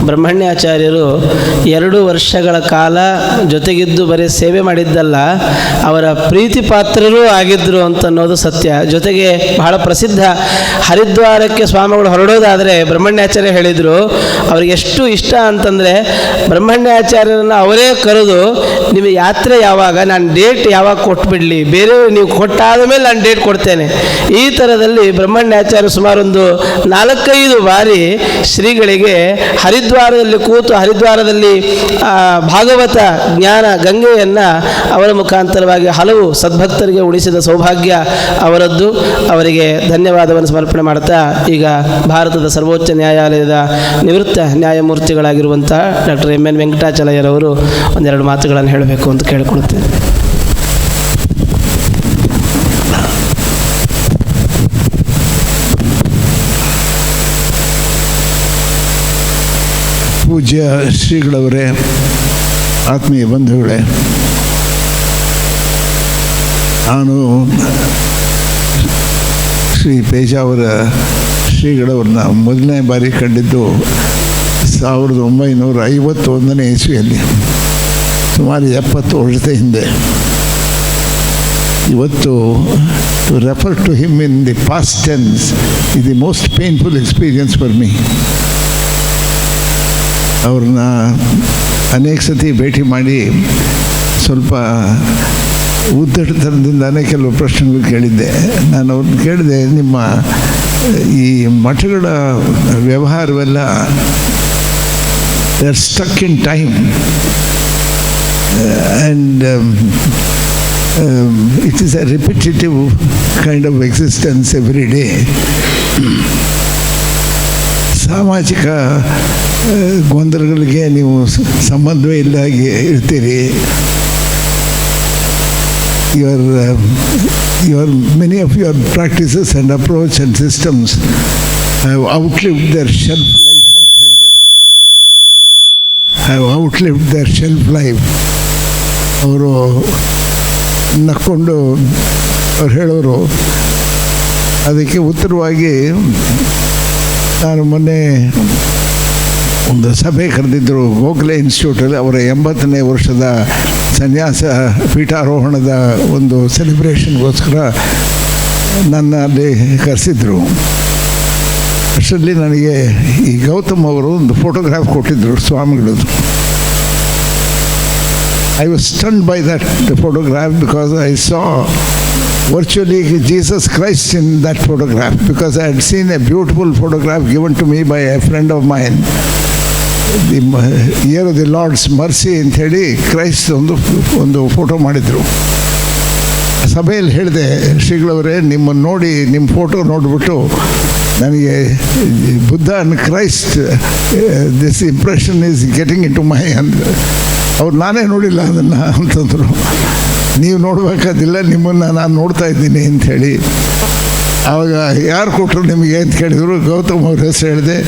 ಬ್ರಹ್ಮಣ್ಯಾಚಾರ್ಯರು 2 ವರ್ಷಗಳ ಕಾಲ ಜೊತೆಗಿದ್ದು ಬರೀ ಸೇವೆ ಮಾಡಿದ್ದಲ್ಲ, ಅವರ ಪ್ರೀತಿ ಪಾತ್ರರೂ ಆಗಿದ್ದರು ಅಂತ ಅನ್ನೋದು ಸತ್ಯ. ಜೊತೆಗೆ ಬಹಳ ಪ್ರಸಿದ್ಧ ಹರಿದ್ವಾರಕ್ಕೆ ಸ್ವಾಮಿಗಳು ಹೊರಡೋದಾದರೆ ಬ್ರಹ್ಮಣ್ಯಾಚಾರ್ಯ ಹೇಳಿದರು, ಅವ್ರಿಗೆ ಎಷ್ಟು ಇಷ್ಟ ಅಂತಂದರೆ ಬ್ರಹ್ಮಣ್ಯಾಚಾರ್ಯರನ್ನು ಅವರೇ ಕರೆದು ನಿಮಗೆ ಯಾತ್ರೆ ಯಾವಾಗ, ನಾನು ಡೇಟ್ ಯಾವಾಗ ಕೊಟ್ಬಿಡಲಿ, ಬೇರೆಯವರು ನೀವು ಕೊಟ್ಟಾದ ಮೇಲೆ ನಾನು ಡೇಟ್ ಕೊಡ್ತೇನೆ. ಈ ಥರದಲ್ಲಿ ಬ್ರಹ್ಮಣ್ಯಾಚಾರ್ಯ ಸುಮಾರೊಂದು 4-5 ಬಾರಿ ಶ್ರೀಗಳಿಗೆ ಹರಿದ್ವಾರದಲ್ಲಿ ಕೂತು ಹರಿದ್ವಾರದಲ್ಲಿ ಭಾಗವತ ಜ್ಞಾನ ಗಂಗೆಯನ್ನು ಅವರ ಮುಖಾಂತರವಾಗಿ ಹಲವು ಸದ್ಭಕ್ತರಿಗೆ ಉಳಿಸಿದ ಸೌಭಾಗ್ಯ ಅವರದ್ದು. ಅವರಿಗೆ ಧನ್ಯವಾದವನ್ನು ಸಮರ್ಪಣೆ ಮಾಡ್ತಾ ಈಗ ಭಾರತದ ಸರ್ವೋಚ್ಚ ನ್ಯಾಯಾಲಯದ ನಿವೃತ್ತ ನ್ಯಾಯಮೂರ್ತಿಗಳಾಗಿರುವಂಥ ಡಾಕ್ಟರ್ M N ವೆಂಕಟಾಚಲಯ್ಯರವರು ಒಂದೆರಡು ಮಾತುಗಳನ್ನು ಹೇಳಬೇಕು ಅಂತ ಕೇಳಿಕೊಳ್ತೇನೆ. ಪೂಜ್ಯ ಶ್ರೀಗಳವರೇ, ಆತ್ಮೀಯ ಬಂಧುಗಳೇ, ನಾನು ಶ್ರೀ ಪೇಜಾವರ ಶ್ರೀಗಳವ್ರನ್ನ ಮೊದಲನೇ ಬಾರಿ ಕಂಡಿದ್ದು 1951ನೇ ಇಸ್ವಿಯಲ್ಲಿ, ಸುಮಾರು 70 ವರ್ಷದ ಹಿಂದೆ. ಇವತ್ತು to refer to him in the past tense is the most painful experience for me. ಅವ್ರನ್ನ ಅನೇಕ ಸತಿ ಭೇಟಿ ಮಾಡಿ ಸ್ವಲ್ಪ ಉದ್ದಟತನದಿಂದಾನೇ ಕೆಲವು ಪ್ರಶ್ನೆಗಳು ಕೇಳಿದ್ದೆ. ನಾನು ಅವ್ರನ್ನ ಕೇಳಿದೆ, ನಿಮ್ಮ ಈ ಮಠಗಳ ವ್ಯವಹಾರವೆಲ್ಲ they are stuck in time and it is a repetitive kind of existence every day. ಸಾಮಾಜಿಕ ಗೊಂದಲಗಳಿಗೆ ನೀವು ಸಂಬಂಧವೇ ಇಲ್ಲಾಗಿ ಇರ್ತೀರಿ. Many of your practices and approach and systems have outlived their shelf life ಅಂತ ಹೇಳಿದೆ. have outlived their shelf life. ಅವರು ನಕ್ಕೊಂಡು ಅವ್ರು ಹೇಳೋರು. ಅದಕ್ಕೆ ಉತ್ತರವಾಗಿ ನಾನು ಮೊನ್ನೆ ಒಂದು ಸಭೆ ಕರೆದಿದ್ದರು ಗೋಖಲೆ ಇನ್ಸ್ಟಿಟ್ಯೂಟಲ್ಲಿ. ಅವರ 80ನೇ ವರ್ಷದ ಸನ್ಯಾಸ ಪೀಠಾರೋಹಣದ ಒಂದು ಸೆಲೆಬ್ರೇಷನ್ಗೋಸ್ಕರ ನನ್ನ ಅಲ್ಲಿ ಕರೆಸಿದ್ರು. ಅಷ್ಟರಲ್ಲಿ ನನಗೆ ಈ ಗೌತಮ್ ಅವರು ಒಂದು ಫೋಟೋಗ್ರಾಫ್ ಕೊಟ್ಟಿದ್ದರು ಸ್ವಾಮಿಗಳದ್ದು. I was stunned by that photograph because I saw virtually Jesus Christ in that photograph, because I had seen a beautiful photograph given to me by a friend of mine, the year of the Lord's mercy ಅಂತ ಹೇಳಿ Christ ಒಂದು photo ಮಾಡಿದರು. ಸಭೆಯಲ್ಲಿ ಹೇಳಿದೆ, ಶ್ರೀಗಳವರೇ, ನಿಮ್ಮನ್ನು ನೋಡಿ, ನಿಮ್ಮ photo ನೋಡಿಬಿಟ್ಟು ನನಗೆ Buddha and Christ this impression is getting into my ಅಂದ್. ಅವ್ರು ನಾನೇ ನೋಡಿಲ್ಲ ಅದನ್ನು ಅಂತಂದರು. ನೀವು ನೋಡಬೇಕಾದಿಲ್ಲ, ನಿಮ್ಮನ್ನು ನಾನು ನೋಡ್ತಾ ಇದ್ದೀನಿ ಅಂಥೇಳಿ. ಆವಾಗ ಯಾರು ಕೊಟ್ಟರು ನಿಮಗೆ ಅಂತ ಕೇಳಿದರು. ಗೌತಮ್ ಅವ್ರ ಹೆಸರು ಹೇಳಿದೆ.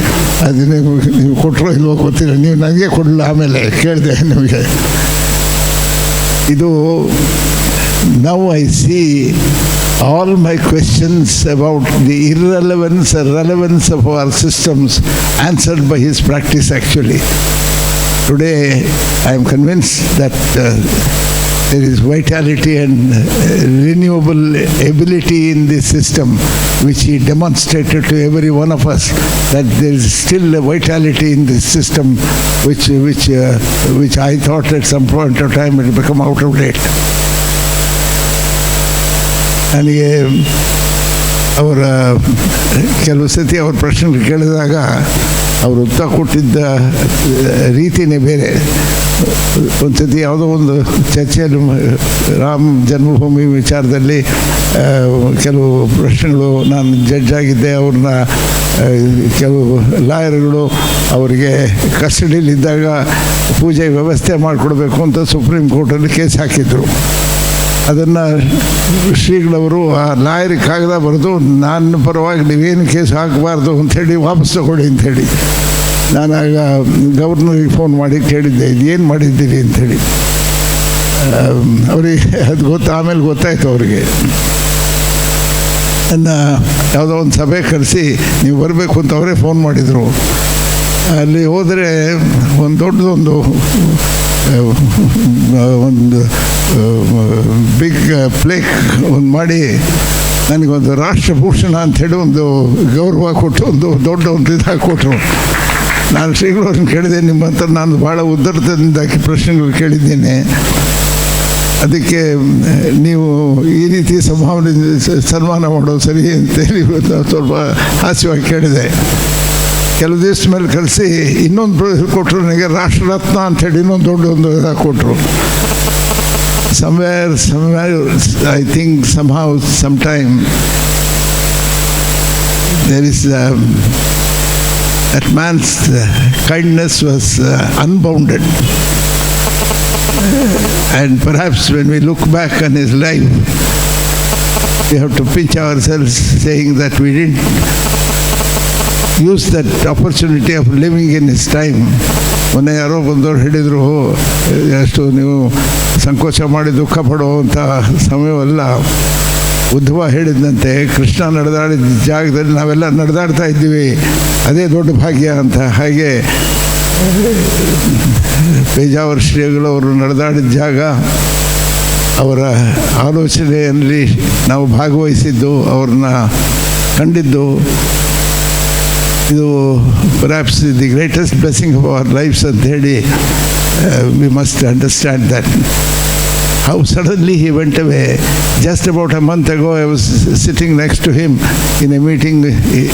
ಅದು ನೀವು ಕೊಟ್ಟರೋ ಇಲ್ವೋ ಗೊತ್ತಿಲ್ಲ, ನೀವು ನನಗೆ ಕೊಡಲಿಲ್ಲ, ಆಮೇಲೆ ಕೇಳಿದೆ ನಿಮಗೆ. ಇದು now I see all my questions about the irrelevance and relevance of our systems answered by his practice actually. Today I am convinced that there is vitality and renewable ability in this system, which he demonstrated to every one of us, that there is still a vitality in this system which I thought at some point of time it had become out of date. ನನಗೆ ಅವರ ಕೆಲವು ಸತಿ ಅವ್ರ ಪ್ರಶ್ನೆಗಳು ಕೇಳಿದಾಗ ಅವರು ಉತ್ತರ ಕೊಟ್ಟಿದ್ದ ರೀತಿಯೇ ಬೇರೆ. ಒಂದು ಸತಿ ಯಾವುದೋ ಒಂದು ಚರ್ಚೆಯಲ್ಲಿ ರಾಮ ಜನ್ಮಭೂಮಿ ವಿಚಾರದಲ್ಲಿ ಕೆಲವು ಪ್ರಶ್ನೆಗಳು, ನಾನು ಜಡ್ಜ್ ಆಗಿದ್ದೆ, ಅವ್ರನ್ನ ಕೆಲವು ಲಾಯರ್ಗಳು ಅವರಿಗೆ ಕಸ್ಟಡಿಯಲ್ಲಿದ್ದಾಗ ಪೂಜೆ ವ್ಯವಸ್ಥೆ ಮಾಡಿಕೊಡ್ಬೇಕು ಅಂತ ಸುಪ್ರೀಂ ಕೋರ್ಟಲ್ಲಿ ಕೇಸ್ ಹಾಕಿದ್ರು. ಅದನ್ನು ಶ್ರೀಗಳವರು ಆ ಲಾಯರಿಗೆ ಕಾಗದ ಬರೆದು, ನನ್ನ ಪರವಾಗಿ ನೀವೇನು ಕೇಸ್ ಹಾಕಬಾರ್ದು ಅಂಥೇಳಿ ವಾಪಸ್ ತಗೊಳ್ಳಿ ಅಂಥೇಳಿ. ನಾನಾಗ ಗವರ್ನರಿಗೆ ಫೋನ್ ಮಾಡಿ ಕೇಳಿದ್ದೆ, ಇದೇನು ಮಾಡಿದ್ದೀರಿ ಅಂಥೇಳಿ. ಅವ್ರಿಗೆ ಅದು ಆಮೇಲೆ ಗೊತ್ತಾಯಿತು ಅವರಿಗೆ. ಯಾವುದೋ ಒಂದು ಸಭೆ ಕರೆಸಿ ನೀವು ಬರಬೇಕು ಅಂತ ಅವರೇ ಫೋನ್ ಮಾಡಿದರು. ಅಲ್ಲಿ ಹೋದರೆ ಒಂದು ದೊಡ್ಡದೊಂದು ಒಂದು ಬಿಗ್ ಪ್ಲೇಕ್ ಒಂದು ಮಾಡಿ ನನಗೊಂದು ರಾಷ್ಟ್ರಭೂಷಣ ಅಂಥೇಳಿ ಒಂದು ಗೌರವ ಕೊಟ್ಟು ಒಂದು ದೊಡ್ಡ ಒಂದು ಇದು ಹಾಕಿಕೊಟ್ರು. ನಾನು ಶ್ರೀಗಳವ್ರನ್ನ ಕೇಳಿದೆ, ನಿಮ್ಮಂತ ನಾನು ಭಾಳ ಉದ್ದಟದಿಂದ ಪ್ರಶ್ನೆಗಳು ಕೇಳಿದ್ದೇನೆ, ಅದಕ್ಕೆ ನೀವು ಈ ರೀತಿ ಸಂಭಾವನೆ ಸನ್ಮಾನ ಮಾಡೋದು ಸರಿ ಅಂತೇಳಿ ಸ್ವಲ್ಪ ಹಾಸ್ಯವಾಗಿ ಕೇಳಿದೆ. ಕೆಲವು ದಿವಸ ಮೇಲೆ ಕಳಿಸಿ ಇನ್ನೊಂದು ಕೊಟ್ಟರು, ನನಗೆ ರಾಷ್ಟ್ರರತ್ನ ಅಂಥೇಳಿ ಇನ್ನೊಂದು ದೊಡ್ಡ ಒಂದು ಇದಾಗಿ ಕೊಟ್ಟರು. somewhere I think somehow sometime there is that man's kindness was unbounded, and perhaps when we look back on his life we have to pinch ourselves saying that we didn't use that opportunity of living in his time. ಮೊನ್ನೆ ಯಾರೋ ಬಂದವರು ಹೇಳಿದರು, ಎಷ್ಟು ನೀವು ಸಂಕೋಚ ಮಾಡಿ ದುಃಖ ಪಡುವಂಥ ಸಮಯವಲ್ಲ. ಉದ್ಧವ ಹೇಳಿದಂತೆ ಕೃಷ್ಣ ನಡೆದಾಡಿದ ಜಾಗದಲ್ಲಿ ನಾವೆಲ್ಲ ನಡೆದಾಡ್ತಾ ಇದ್ದೀವಿ, ಅದೇ ದೊಡ್ಡ ಭಾಗ್ಯ ಅಂತ. ಹಾಗೆ ಪೇಜಾವರ ಶ್ರೀಗಳವರು ನಡೆದಾಡಿದ ಜಾಗ, ಅವರ ಆಲೋಚನೆಯಲ್ಲಿ ನಾವು ಭಾಗವಹಿಸಿದ್ದು, ಅವ್ರನ್ನ ಕಂಡಿದ್ದು, ಇದು perhaps the greatest blessing of our lives ಅಂತ ಹೇಳಿ we must understand that. How suddenly he went away. Just about a month ago I was sitting next to him in a meeting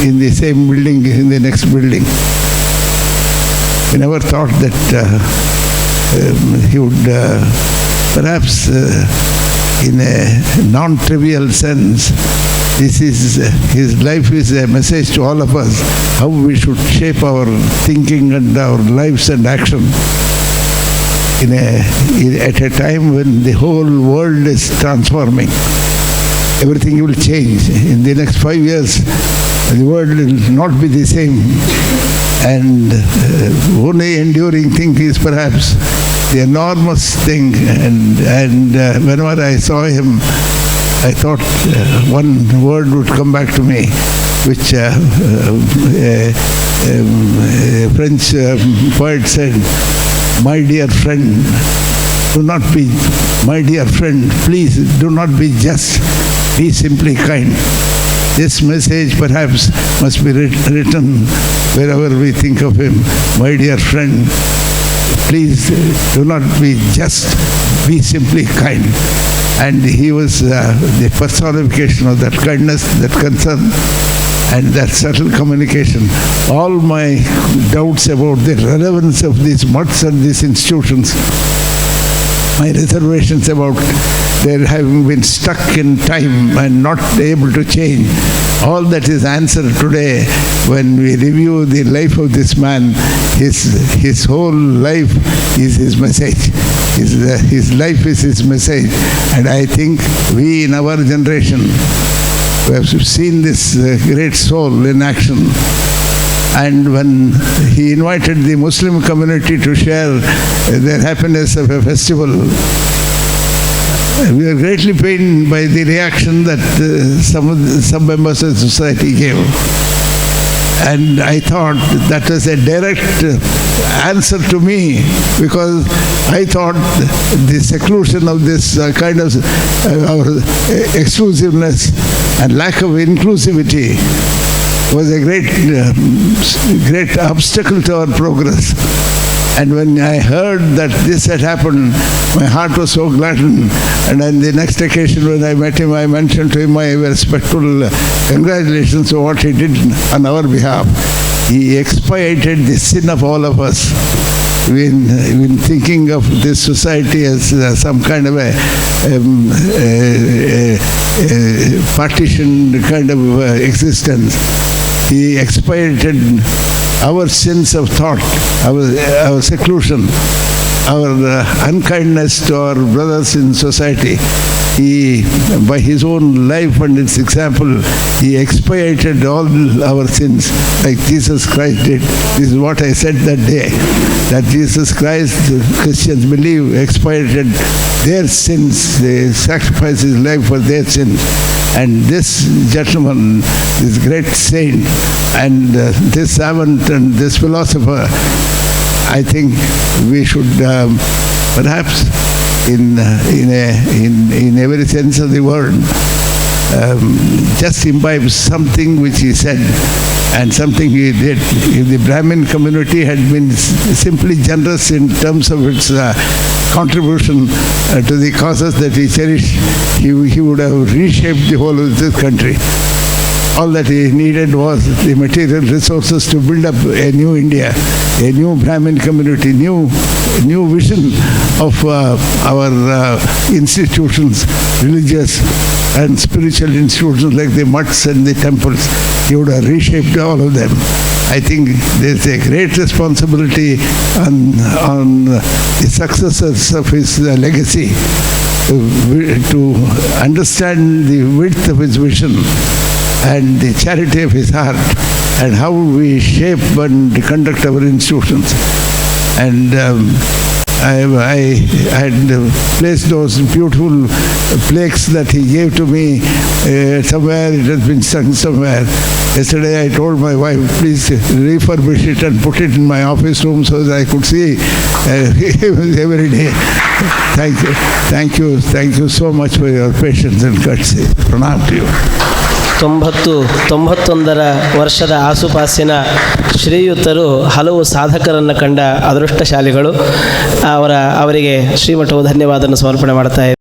in the same building, in the next building. We never thought that he would perhaps in a non-trivial sense, this is his life is a message to all of us, how we should shape our thinking and our lives and action at a time when the whole world is transforming. Everything will change. In the next 5 years, the world will not be the same. And only enduring thing is perhaps the enormous thing. And whenever I saw him, I thought one word would come back to me, which a French poet said, "My dear friend, do not be, my dear friend, please do not be just, be simply kind." This message perhaps must be written wherever we think of him. My dear friend, please do not be just, be simply kind. And he was the personification of that kindness, that concern, and that subtle communication. All my doubts about the relevance of these mutts and these institutions, my reservations about their having been stuck in time and not able to change, all that is answered today when we review the life of this man. His whole life is his message. His life is his message. And I think we in our generation who have seen this great soul in action, and when he invited the Muslim community to share their happiness of a festival, we are greatly pained by the reaction that some members of society gave. And I thought that was a direct answer to me, because I thought the seclusion of this kind of our exclusiveness and lack of inclusivity was a great obstacle to our progress. And when I heard that this had happened, my heart was so gladdened. And on the next occasion when I met him, I mentioned to him my respectful congratulations for what he did on our behalf. He expiated the sin of all of us. When thinking of this society as some kind of a partitioned kind of existence, he expiated our sins of thought, our seclusion, our unkindness to our brothers in society. He, by his own life and its example, he expiated all our sins like Jesus Christ did. This is what I said that day, that Jesus Christ, Christians believe, expiated their sins. They sacrificed his life for their sins. And this gentleman, this great saint, and this savant and this philosopher, I think we should perhaps, in every sense of the word, just imbibe something which he said and something he did. If the Brahmin community had been simply generous in terms of its contribution to the causes that he cherished, he would have reshaped the whole of this country. All that he needed was the material resources to build up a new India, a new Brahmin community, new vision of our institutions, religious and spiritual institutions like the mutts and the temples. He would have reshaped all of them. I think there's a great responsibility on the successors of his legacy to understand the width of his vision and the charity of his heart, and how we shape and conduct our institutions. And I had placed those beautiful plaques that he gave to me somewhere. It has been sung somewhere. Yesterday I told my wife, please refurbish it and put it in my office room so that I could see every day. Thank you so much for your patience and courtesy. Pranam to you. 91 ವರ್ಷದ ಆಸುಪಾಸಿನ ಶ್ರೀಯುತರು ಹಲವು ಸಾಧಕರನ್ನು ಕಂಡ ಅದೃಷ್ಟಶಾಲಿಗಳು. ಅವರಿಗೆ ಶ್ರೀಮಠವು ಧನ್ಯವಾದವನ್ನು ಸಮರ್ಪಣೆ ಮಾಡ್ತಾ